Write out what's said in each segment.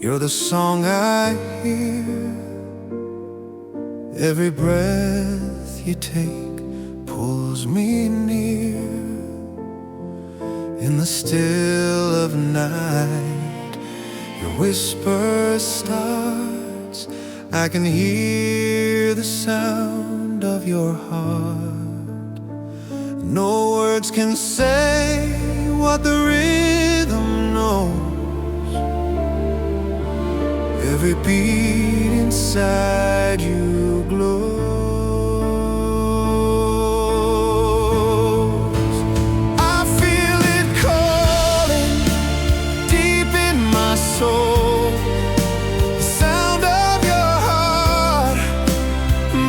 You're the song I hear. Every breath you take pulls me near. In the still of night, your whisper starts. I can hear the sound of your heart. No words can say what the rhythm knows. Every beat inside you glows. I feel it calling deep in my soul. The sound of your heart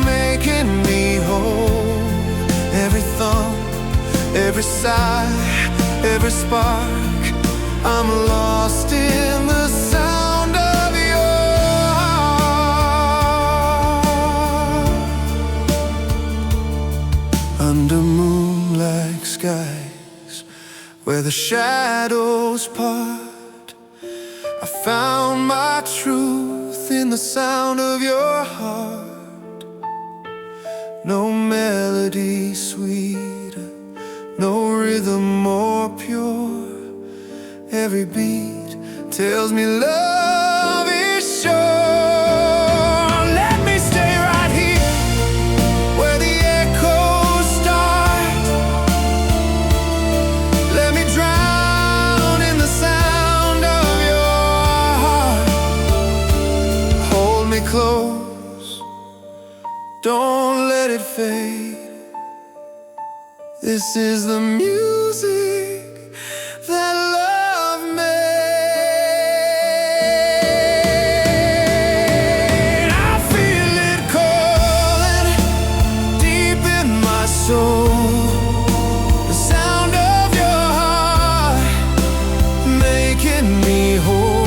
making me whole. Every thump, every sigh, every spark, I'm lost in the sound of your heart. Under moonlight skies, where the shadows part, I found my truth in the sound of your heart. No melody sweeter, no rhythm more pure. Every beat tells me love is sure. Let me stay right here where the echoes start. Let me drown in the sound of your heart. Hold me close, don't let it fade. This is the music that love made. I feel it calling deep in my soul. The sound of your heart making me whole.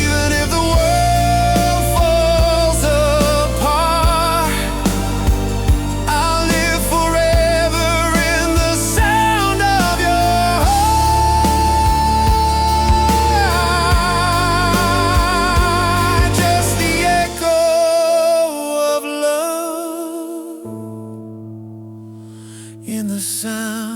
Even if the world falls apart, I'll live forever in the sound of your heart. Just the echo of love in the sound